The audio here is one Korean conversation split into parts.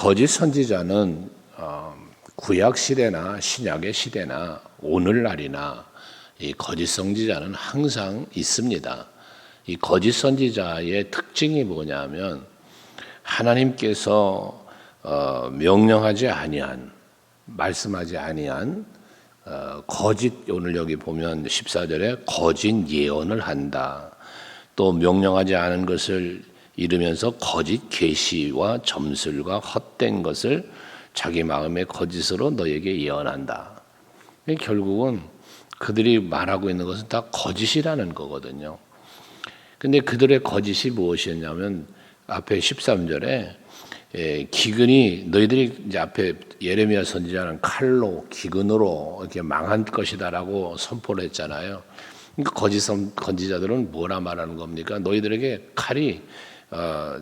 거짓 선지자는 구약 시대나 신약의 시대나 오늘날이나 이 거짓 선지자는 항상 있습니다. 이 거짓 선지자의 특징이 뭐냐면 하나님께서 명령하지 아니한, 말씀하지 아니한 거짓, 오늘 여기 보면 14절에 거짓 예언을 한다. 또 명령하지 않은 것을 이루면서 거짓 계시와 점술과 헛된 것을 자기 마음의 거짓으로 너에게 예언한다. 결국은 그들이 말하고 있는 것은 다 거짓이라는 거거든요. 근데 그들의 거짓이 무엇이었냐면 앞에 13절에 기근이 너희들이 이제 앞에 예레미야 선지자는 칼로 기근으로 이렇게 망한 것이다라고 선포를 했잖아요. 그러니까 거짓 선지자들은 뭐라 말하는 겁니까? 너희들에게 칼이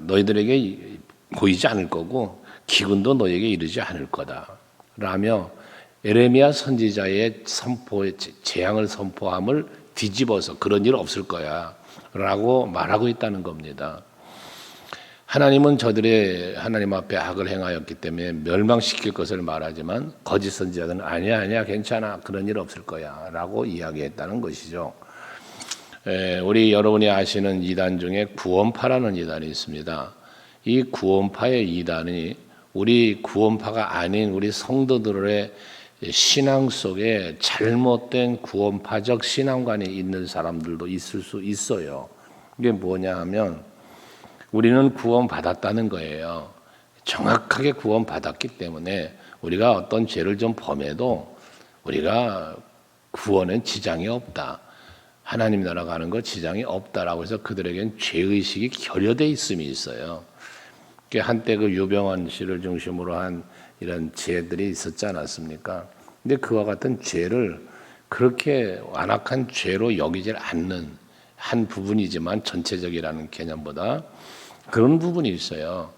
너희들에게 보이지 않을 거고 기근도 너희에게 이르지 않을 거다라며 예레미야 선지자의 재앙을 선포함을 뒤집어서 그런 일 없을 거야라고 말하고 있다는 겁니다. 하나님은 저들의 하나님 앞에 악을 행하였기 때문에 멸망시킬 것을 말하지만 거짓 선지자들은 아니야 괜찮아 그런 일 없을 거야라고 이야기했다는 것이죠. 우리 여러분이 아시는 이단 중에 구원파라는 이단이 있습니다. 이 구원파의 이단이 우리 구원파가 아닌 우리 성도들의 신앙 속에 잘못된 구원파적 신앙관이 있는 사람들도 있을 수 있어요. 이게 뭐냐 하면 우리는 구원받았다는 거예요. 정확하게 구원받았기 때문에 우리가 어떤 죄를 좀 범해도 우리가 구원엔 지장이 없다. 하나님 나라 가는 거 지장이 없다라고 해서 그들에겐 죄의식이 결여되어 있음이 있어요. 한때 그 유병원 씨를 중심으로 한 이런 죄들이 있었지 않았습니까? 근데 그와 같은 죄를 그렇게 완악한 죄로 여기질 않는 한 부분이지만 전체적이라는 개념보다 그런 부분이 있어요.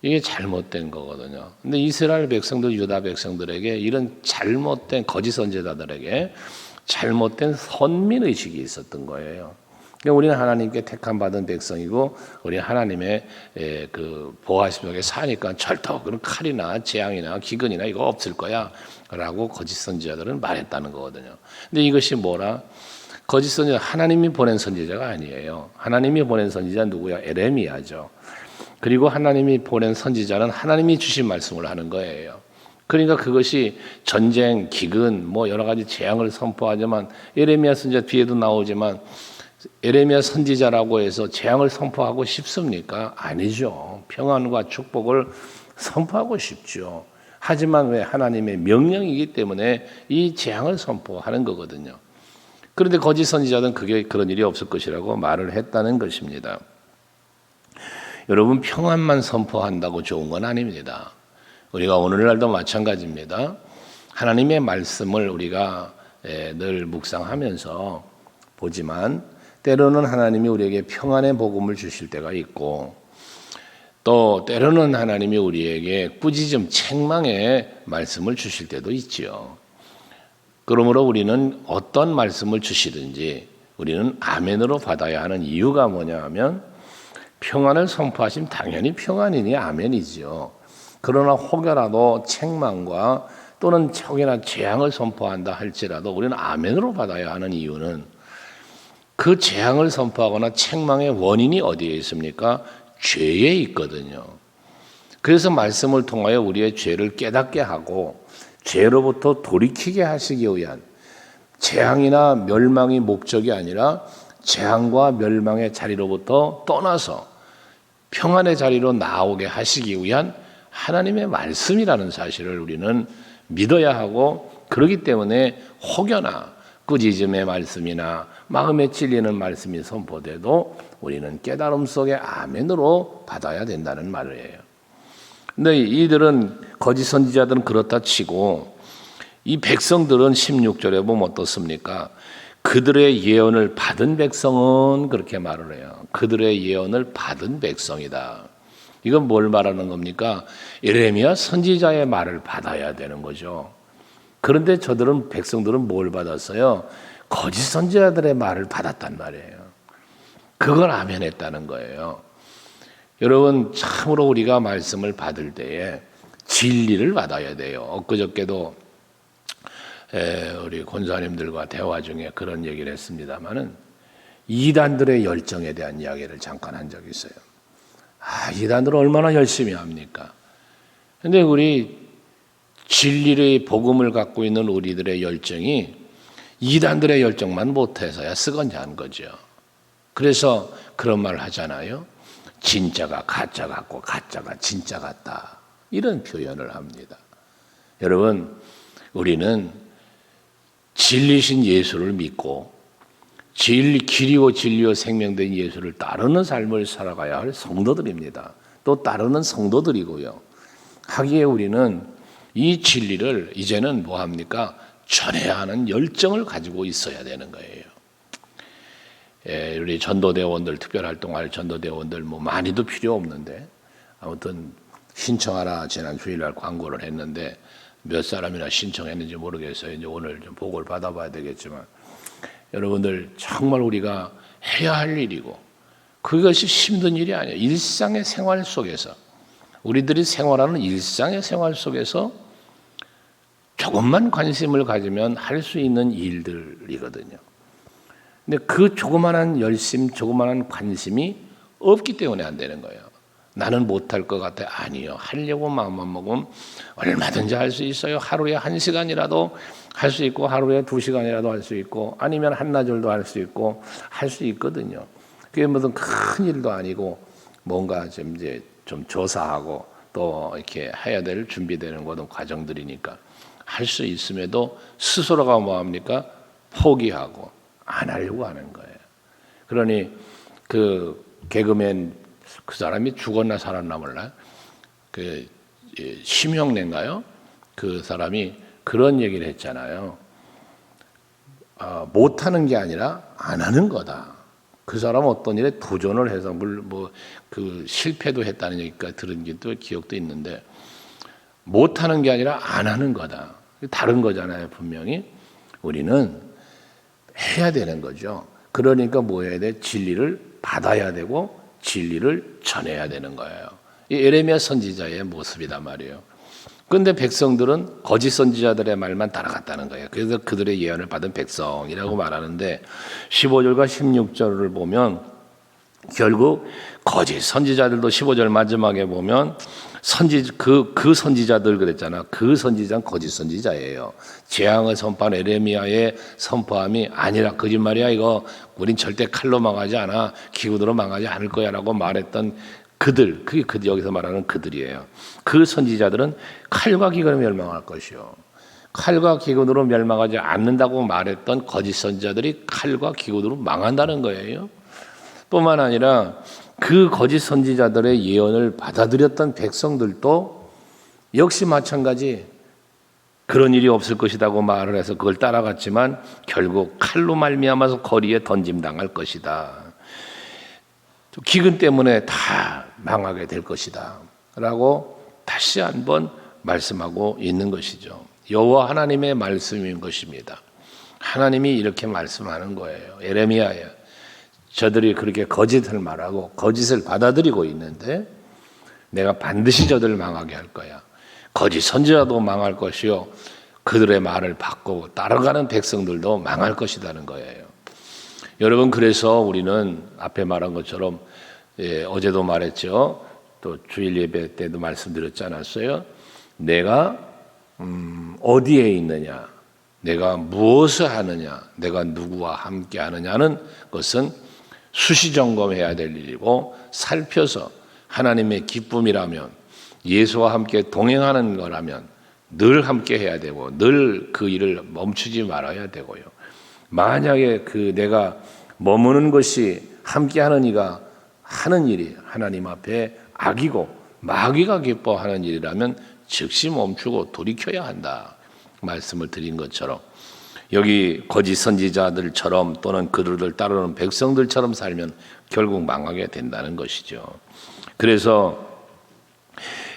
이게 잘못된 거거든요. 근데 이스라엘 백성들, 유다 백성들에게 이런 잘못된 거짓 선지자들에게 잘못된 선민의식이 있었던 거예요. 그러니까 우리는 하나님께 택함 받은 백성이고 우리 하나님의 그 보호하심 속에 사니까 절대 그런 칼이나 재앙이나 기근이나 이거 없을 거야 라고 거짓 선지자들은 말했다는 거거든요. 근데 이것이 뭐라? 거짓 선지자, 하나님이 보낸 선지자가 아니에요. 하나님이 보낸 선지자 누구야? 에레미야죠. 그리고 하나님이 보낸 선지자는 하나님이 주신 말씀을 하는 거예요. 그러니까 그것이 전쟁, 기근, 뭐 여러 가지 재앙을 선포하지만 에레미야 선지자 뒤에도 나오지만 에레미야 선지자라고 해서 재앙을 선포하고 싶습니까? 아니죠. 평안과 축복을 선포하고 싶죠. 하지만 왜? 하나님의 명령이기 때문에 이 재앙을 선포하는 거거든요. 그런데 거짓 선지자는 그런 일이 없을 것이라고 말을 했다는 것입니다. 여러분, 평안만 선포한다고 좋은 건 아닙니다. 우리가 오늘날도 마찬가지입니다. 하나님의 말씀을 우리가 늘 묵상하면서 보지만 때로는 하나님이 우리에게 평안의 복음을 주실 때가 있고 또 때로는 하나님이 우리에게 꾸짖음, 책망의 말씀을 주실 때도 있지요. 그러므로 우리는 어떤 말씀을 주시든지 우리는 아멘으로 받아야 하는 이유가 뭐냐 하면 평안을 선포하시면 당연히 평안이니 아멘이지요. 그러나 혹여라도 책망과 또는 혹여나 재앙을 선포한다 할지라도 우리는 아멘으로 받아야 하는 이유는 그 재앙을 선포하거나 책망의 원인이 어디에 있습니까? 죄에 있거든요. 그래서 말씀을 통하여 우리의 죄를 깨닫게 하고 죄로부터 돌이키게 하시기 위한 재앙이나 멸망이 목적이 아니라 재앙과 멸망의 자리로부터 떠나서 평안의 자리로 나오게 하시기 위한 하나님의 말씀이라는 사실을 우리는 믿어야 하고 그렇기 때문에 혹여나 꾸짖음의 말씀이나 마음에 찔리는 말씀이 선포돼도 우리는 깨달음 속에 아멘으로 받아야 된다는 말이에요. 근데 이들은 거짓 선지자들은 그렇다 치고 이 백성들은 16절에 보면 어떻습니까? 그들의 예언을 받은 백성은 그렇게 말을 해요. 그들의 예언을 받은 백성이다. 이건 뭘 말하는 겁니까? 예레미야 선지자의 말을 받아야 되는 거죠. 그런데 저들은 백성들은 뭘 받았어요? 거짓 선지자들의 말을 받았단 말이에요. 그걸 아멘했다는 거예요. 여러분 참으로 우리가 말씀을 받을 때에 진리를 받아야 돼요. 엊그저께도 우리 권사님들과 대화 중에 그런 얘기를 했습니다마는 이단들의 열정에 대한 이야기를 잠깐 한 적이 있어요. 이단들은 얼마나 열심히 합니까? 근데 우리 진리의 복음을 갖고 있는 우리들의 열정이 이단들의 열정만 못해서야 쓰건자한 거죠. 그래서 그런 말 하잖아요. 진짜가 가짜 같고 가짜가 진짜 같다. 이런 표현을 합니다. 여러분, 우리는 진리신 예수를 믿고 길이고 진리요 생명된 예수를 따르는 삶을 살아가야 할 성도들입니다. 또 따르는 성도들이고요. 하기에 우리는 이 진리를 이제는 뭐합니까? 전해야 하는 열정을 가지고 있어야 되는 거예요. 우리 전도대원들, 특별활동할 전도대원들 많이도 필요 없는데 아무튼 신청하라 지난 주일날 광고를 했는데 몇 사람이나 신청했는지 모르겠어요. 이제 오늘 좀 보고를 받아봐야 되겠지만 여러분들 정말 우리가 해야 할 일이고 그것이 힘든 일이 아니에요. 일상의 생활 속에서 우리들이 생활하는 일상의 생활 속에서 조금만 관심을 가지면 할 수 있는 일들이거든요. 근데 그 조그마한 열심, 조그마한 관심이 없기 때문에 안 되는 거예요. 나는 못할 것 같아. 아니요. 하려고 마음만 먹으면 얼마든지 할 수 있어요. 하루에 1시간이라도 할 수 있고 하루에 2시간이라도 할 수 있고 아니면 한나절도 할 수 있고 할 수 있거든요. 그게 무슨 큰 일도 아니고 뭔가 좀 조사하고 또 이렇게 해야 될 준비되는 것도 과정들이니까 할 수 있음에도 스스로가 뭐합니까? 포기하고 안 하려고 하는 거예요. 그러니 그 개그맨 그 사람이 죽었나 살았나 몰라요. 그 심형래인가요? 그 사람이 그런 얘기를 했잖아요. 못하는 게 아니라 안 하는 거다. 그 사람은 어떤 일에 도전을 해서 그 실패도 했다는 얘기가 들은 게 또 기억도 있는데 못하는 게 아니라 안 하는 거다. 다른 거잖아요. 분명히 우리는 해야 되는 거죠. 그러니까 뭐 해야 돼? 진리를 받아야 되고 진리를 전해야 되는 거예요. 이 예레미야 선지자의 모습이단 말이에요. 그런데 백성들은 거짓 선지자들의 말만 따라갔다는 거예요. 그래서 그들의 예언을 받은 백성이라고 말하는데 15절과 16절을 보면 결국 거짓 선지자들도 15절 마지막에 보면 그 선지자들 그랬잖아. 그 선지자는 거짓 선지자예요. 재앙을 선포한 에레미야의 선포함이 아니라 거짓말이야 이거 우린 절대 칼로 망하지 않아. 기구로 망하지 않을 거야라고 말했던 그들, 그게 여기서 말하는 그들이에요. 그 선지자들은 칼과 기근으로 멸망할 것이요. 칼과 기근으로 멸망하지 않는다고 말했던 거짓 선지자들이 칼과 기근으로 망한다는 거예요. 뿐만 아니라 그 거짓 선지자들의 예언을 받아들였던 백성들도 역시 마찬가지 그런 일이 없을 것이라고 말을 해서 그걸 따라갔지만 결국 칼로 말미암아서 거리에 던짐당할 것이다. 기근 때문에 다 망하게 될 것이다 라고 다시 한번 말씀하고 있는 것이죠. 여호와 하나님의 말씀인 것입니다. 하나님이 이렇게 말씀하는 거예요. 예레미야에 저들이 그렇게 거짓을 말하고 거짓을 받아들이고 있는데 내가 반드시 저들을 망하게 할 거야. 거짓 선지자도 망할 것이요 그들의 말을 받고 따라가는 백성들도 망할 것이라는 거예요. 여러분 그래서 우리는 앞에 말한 것처럼 어제도 말했죠. 또 주일 예배 때도 말씀드렸지 않았어요? 내가 어디에 있느냐, 내가 무엇을 하느냐, 내가 누구와 함께 하느냐는 것은 수시점검해야 될 일이고 살펴서 하나님의 기쁨이라면 예수와 함께 동행하는 거라면 늘 함께 해야 되고 늘 그 일을 멈추지 말아야 되고요. 만약에 그 내가 머무는 것이 함께하는 이가 하는 일이 하나님 앞에 악이고 마귀가 기뻐하는 일이라면 즉시 멈추고 돌이켜야 한다 말씀을 드린 것처럼 여기 거짓 선지자들처럼 또는 그들을 따르는 백성들처럼 살면 결국 망하게 된다는 것이죠. 그래서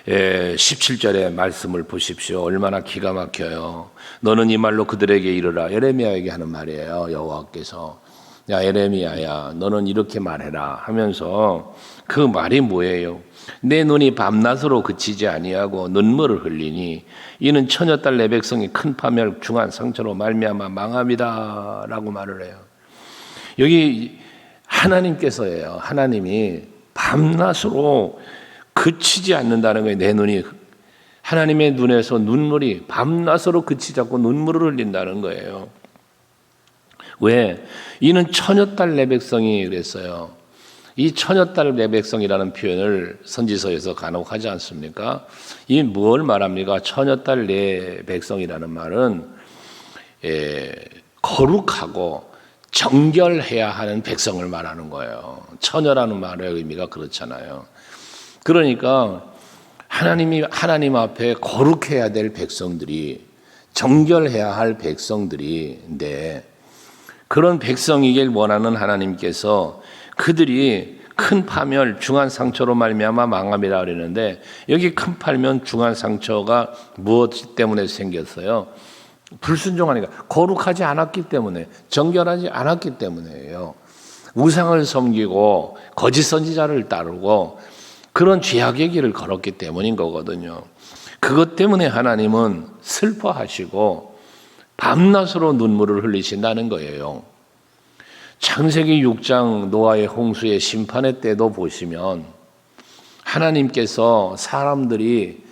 17절의 말씀을 보십시오. 얼마나 기가 막혀요. 너는 이 말로 그들에게 이르라. 예레미야에게 하는 말이에요. 여호와께서 야 에레미야야 너는 이렇게 말해라 하면서 그 말이 뭐예요? 내 눈이 밤낮으로 그치지 아니하고 눈물을 흘리니 이는 처녀딸 내 백성이 큰 파멸 중한 상처로 말미암아 망함이다 라고 말을 해요. 여기 하나님께서예요. 하나님이 밤낮으로 그치지 않는다는 거예요. 내 눈이 하나님의 눈에서 눈물이 밤낮으로 그치지 않고 눈물을 흘린다는 거예요. 왜? 이는 처녀딸 내 백성이 그랬어요. 이 처녀딸 내 백성이라는 표현을 선지서에서 간혹 하지 않습니까? 이 뭘 말합니까? 처녀딸 내 백성이라는 말은 거룩하고 정결해야 하는 백성을 말하는 거예요. 처녀라는 말의 의미가 그렇잖아요. 그러니까 하나님 앞에 거룩해야 될 백성들이, 정결해야 할 백성들인데 그런 백성이길 원하는 하나님께서 그들이 큰 파멸 중한 상처로 말미암아 망함이라 그러는데 여기 큰 파멸 중한 상처가 무엇 때문에 생겼어요? 불순종하니까, 거룩하지 않았기 때문에, 정결하지 않았기 때문에요. 우상을 섬기고 거짓 선지자를 따르고 그런 죄악의 길을 걸었기 때문인 거거든요. 그것 때문에 하나님은 슬퍼하시고 밤낮으로 눈물을 흘리신다는 거예요. 창세기 6장 노아의 홍수의 심판의 때도 보시면 하나님께서 사람들이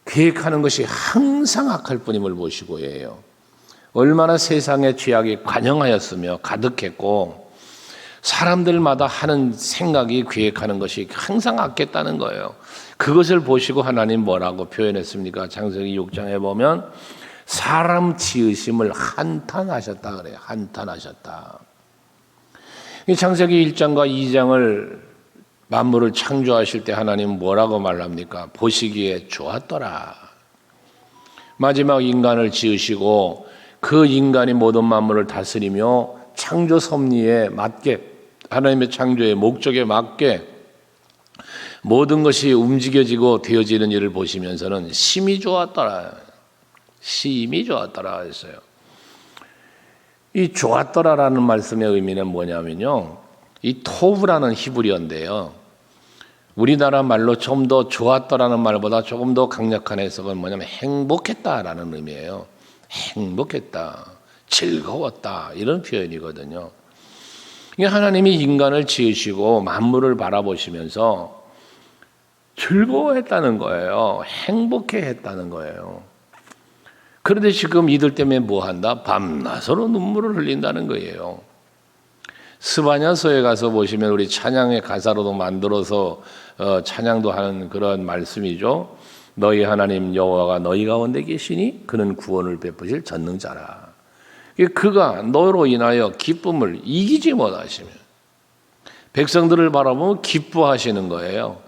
계획하는 것이 항상 악할 뿐임을 보시고 해요. 얼마나 세상의 죄악이 관영하였으며 가득했고 사람들마다 하는 생각이 계획하는 것이 항상 악했다는 거예요. 그것을 보시고 하나님 뭐라고 표현했습니까? 창세기 6장에 보면 사람 지으심을 한탄하셨다 그래요. 한탄하셨다. 창세기 1장과 2장을 만물을 창조하실 때 하나님 뭐라고 말합니까? 보시기에 좋았더라. 마지막 인간을 지으시고 그 인간이 모든 만물을 다스리며 창조 섭리에 맞게, 하나님의 창조의 목적에 맞게 모든 것이 움직여지고 되어지는 일을 보시면서는 심히 좋았더라. 심히 좋았더라 했어요. 이 좋았더라라는 말씀의 의미는 뭐냐면요, 이 토브라는 히브리어인데요, 우리나라 말로 좀 더 좋았더라는 말보다 조금 더 강력한 해석은 뭐냐면 행복했다라는 의미예요. 행복했다, 즐거웠다, 이런 표현이거든요. 하나님이 인간을 지으시고 만물을 바라보시면서 즐거워했다는 거예요. 행복해했다는 거예요. 그런데 지금 이들 때문에 뭐 한다? 밤낮으로 눈물을 흘린다는 거예요. 스바냐서에 가서 보시면 우리 찬양의 가사로도 만들어서 찬양도 하는 그런 말씀이죠. 너희 하나님 여호와가 너희 가운데 계시니 그는 구원을 베푸실 전능자라. 그가 너로 인하여 기쁨을 이기지 못하시며, 백성들을 바라보면 기뻐하시는 거예요.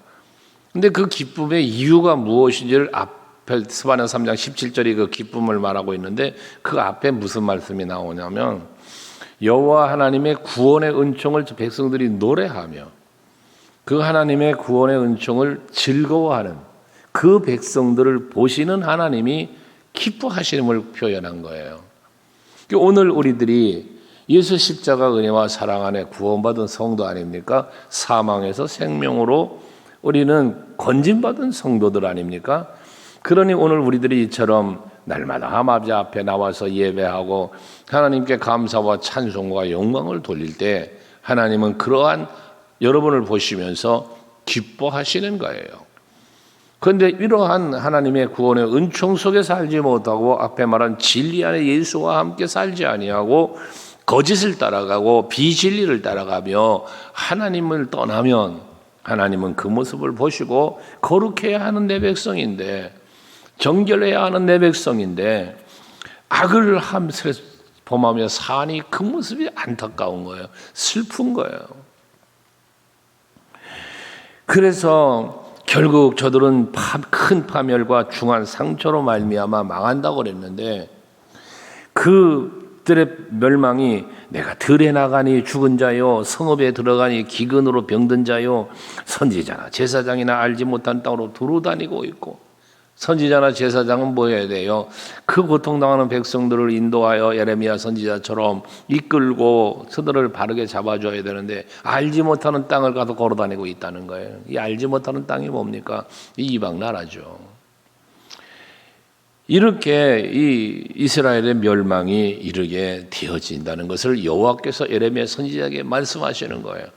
근데 그 기쁨의 이유가 무엇인지를 앞에 스바냐 3장 17절이 그 기쁨을 말하고 있는데 그 앞에 무슨 말씀이 나오냐면 여호와 하나님의 구원의 은총을 백성들이 노래하며 그 하나님의 구원의 은총을 즐거워하는 그 백성들을 보시는 하나님이 기뻐하시는 표현한 거예요. 오늘 우리들이 예수 십자가 은혜와 사랑 안에 구원받은 성도 아닙니까? 사망에서 생명으로 우리는 건진받은 성도들 아닙니까? 그러니 오늘 우리들이 이처럼 날마다 하나님 앞에 나와서 예배하고 하나님께 감사와 찬송과 영광을 돌릴 때 하나님은 그러한 여러분을 보시면서 기뻐하시는 거예요. 그런데 이러한 하나님의 구원의 은총 속에 살지 못하고 앞에 말한 진리 안에 예수와 함께 살지 아니하고 거짓을 따라가고 비진리를 따라가며 하나님을 떠나면 하나님은 그 모습을 보시고 거룩해야 하는 내 백성인데, 정결해야 하는 내 백성인데 악을 범하며 사니 그 모습이 안타까운 거예요. 슬픈 거예요. 그래서 결국 저들은 큰 파멸과 중한 상처로 말미암아 망한다고 그랬는데 그들의 멸망이 내가 들에 나가니 죽은 자요, 성읍에 들어가니 기근으로 병든 자요, 선지자나 제사장이나 알지 못한 땅으로 두루 다니고 있고 선지자나 제사장은 뭐 해야 돼요? 그 고통당하는 백성들을 인도하여 예레미야 선지자처럼 이끌고 그들을 바르게 잡아줘야 되는데 알지 못하는 땅을 가서 걸어다니고 있다는 거예요. 이 알지 못하는 땅이 뭡니까? 이 이방 나라죠. 이렇게 이 이스라엘의 멸망이 이르게 되어진다는 것을 여호와께서 예레미야 선지자에게 말씀하시는 거예요.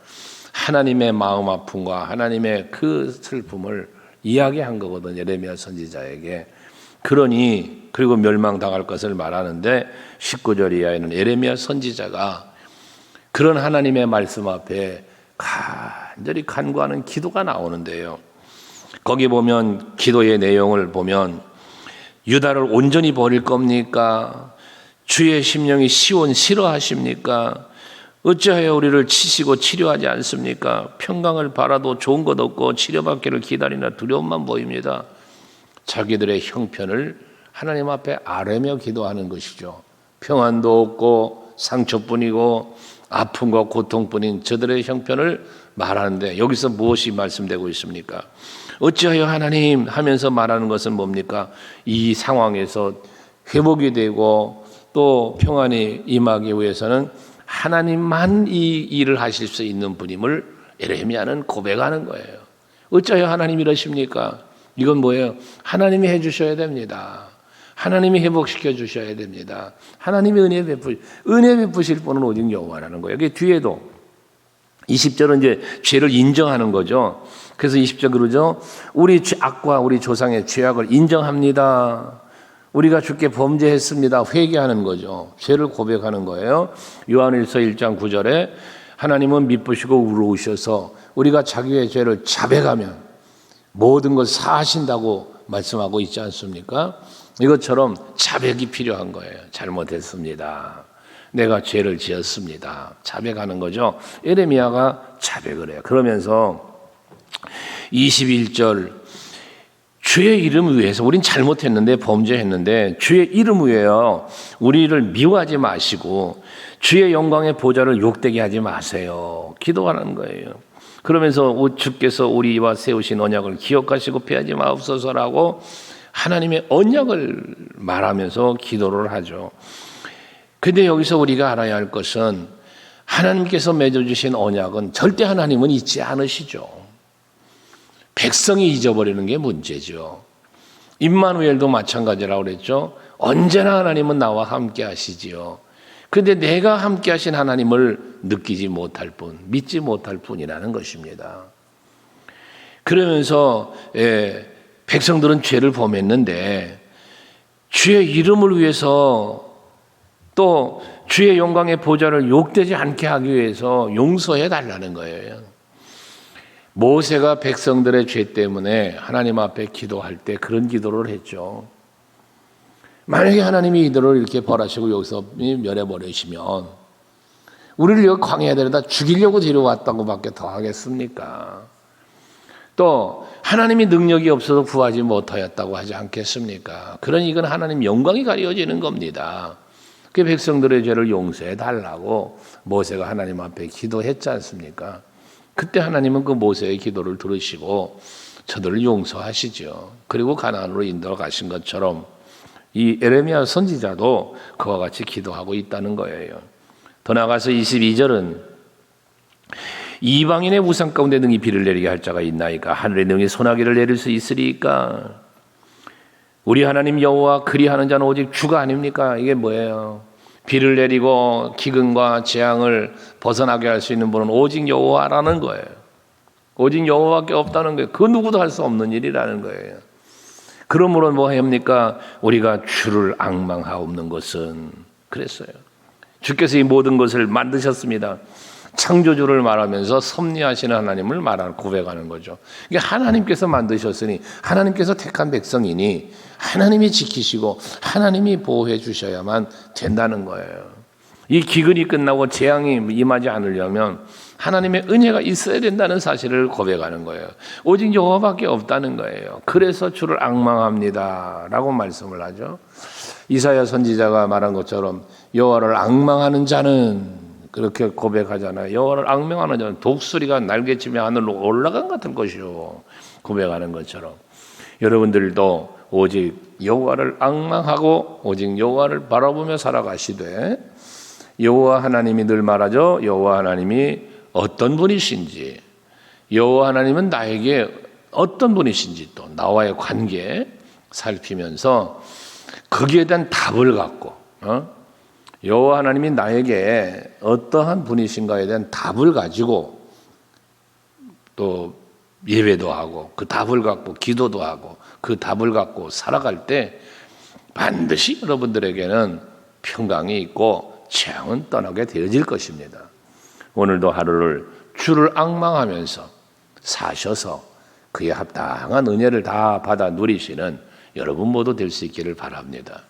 하나님의 마음 아픔과 하나님의 그 슬픔을 이야기한 거거든, 예레미야 선지자에게. 그러니 그리고 멸망당할 것을 말하는데 19절 이하에는 예레미야 선지자가 그런 하나님의 말씀 앞에 간절히 간구하는 기도가 나오는데요. 거기 보면 기도의 내용을 보면 유다를 온전히 버릴 겁니까? 주의 심령이 시온 싫어하십니까? 어찌하여 우리를 치시고 치료하지 않습니까? 평강을 바라도 좋은 것 없고 치료받기를 기다리나 두려움만 보입니다. 자기들의 형편을 하나님 앞에 아뢰며 기도하는 것이죠. 평안도 없고 상처뿐이고 아픔과 고통뿐인 저들의 형편을 말하는데 여기서 무엇이 말씀되고 있습니까? 어찌하여 하나님 하면서 말하는 것은 뭡니까? 이 상황에서 회복이 되고 또 평안이 임하기 위해서는 하나님만 이 일을 하실 수 있는 분임을 예레미야는 고백하는 거예요. 어찌하여 하나님 이러십니까? 이건 뭐예요? 하나님이 해주셔야 됩니다. 하나님이 회복시켜 주셔야 됩니다. 하나님이 은혜 베푸실 분은 오직 여호와라는 거예요. 여기 뒤에도 20절은 이제 죄를 인정하는 거죠. 그래서 20절 그러죠. 우리 악과 우리 조상의 죄악을 인정합니다. 우리가 주께 범죄했습니다. 회개하는 거죠. 죄를 고백하는 거예요. 요한일서 1장 9절에 하나님은 미쁘시고 의로우셔서 우리가 자기의 죄를 자백하면 모든 걸 사하신다고 말씀하고 있지 않습니까? 이것처럼 자백이 필요한 거예요. 잘못했습니다. 내가 죄를 지었습니다. 자백하는 거죠. 예레미야가 자백을 해요. 그러면서 21절 주의 이름 위해서 우린 잘못했는데 범죄했는데 주의 이름 위에요. 우리를 미워하지 마시고 주의 영광의 보좌를 욕되게 하지 마세요. 기도하는 거예요. 그러면서 주께서 우리와 세우신 언약을 기억하시고 피하지 마옵소서라고 하나님의 언약을 말하면서 기도를 하죠. 근데 여기서 우리가 알아야 할 것은 하나님께서 맺어주신 언약은 절대 하나님은 잊지 않으시죠. 백성이 잊어버리는 게 문제죠. 임마누엘도 마찬가지라고 그랬죠. 언제나 하나님은 나와 함께 하시지요. 그런데 내가 함께 하신 하나님을 느끼지 못할 뿐, 믿지 못할 뿐이라는 것입니다. 그러면서 백성들은 죄를 범했는데 주의 이름을 위해서 또 주의 영광의 보좌를 욕되지 않게 하기 위해서 용서해 달라는 거예요. 모세가 백성들의 죄 때문에 하나님 앞에 기도할 때 그런 기도를 했죠. 만약에 하나님이 이들을 이렇게 벌하시고 여기서 멸해버리시면 우리를 여기 광야에 데려다 죽이려고 데려왔다고 밖에 더 하겠습니까? 또 하나님이 능력이 없어서 구하지 못하였다고 하지 않겠습니까? 그러니 이건 하나님 영광이 가려지는 겁니다. 그 백성들의 죄를 용서해 달라고 모세가 하나님 앞에 기도했지 않습니까? 그때 하나님은 그 모세의 기도를 들으시고 저들을 용서하시죠. 그리고 가나안으로 인도해 가신 것처럼 이 예레미야 선지자도 그와 같이 기도하고 있다는 거예요. 더 나아가서 22절은 이방인의 우상 가운데 능히 비를 내리게 할 자가 있나이까? 하늘에 능히 소나기를 내릴 수 있으리까? 우리 하나님 여호와 그리하는 자는 오직 주가 아닙니까? 이게 뭐예요? 비를 내리고 기근과 재앙을 벗어나게 할 수 있는 분은 오직 여호와라는 거예요. 오직 여호와밖에 없다는 거예요. 그 누구도 할 수 없는 일이라는 거예요. 그러므로 뭐 합니까? 우리가 주를 앙망하옵는 것은 그랬어요. 주께서 이 모든 것을 만드셨습니다. 창조주를 말하면서 섭리하시는 하나님을 고백하는 거죠. 이게 하나님께서 만드셨으니 하나님께서 택한 백성이니 하나님이 지키시고 하나님이 보호해 주셔야만 된다는 거예요. 이 기근이 끝나고 재앙이 임하지 않으려면 하나님의 은혜가 있어야 된다는 사실을 고백하는 거예요. 오직 여호와밖에 없다는 거예요. 그래서 주를 앙망합니다 라고 말씀을 하죠. 이사야 선지자가 말한 것처럼 여호와를 앙망하는 자는 그렇게 고백하잖아요. 여호와를 앙망하는 자는 독수리가 날개치며 하늘로 올라간 같은 것이요. 고백하는 것처럼 여러분들도 오직 여호와를 앙망하고 오직 여호와를 바라보며 살아가시되 여호와 하나님이 늘 말하죠. 여호와 하나님이 어떤 분이신지, 여호와 하나님은 나에게 어떤 분이신지, 또 나와의 관계 살피면서 거기에 대한 답을 갖고 여호와 하나님이 나에게 어떠한 분이신가에 대한 답을 가지고 또 예배도 하고 그 답을 갖고 기도도 하고 그 답을 갖고 살아갈 때 반드시 여러분들에게는 평강이 있고 재앙은 떠나게 되어질 것입니다. 오늘도 하루를 주를 앙망하면서 사셔서 그에 합당한 은혜를 다 받아 누리시는 여러분 모두 될 수 있기를 바랍니다.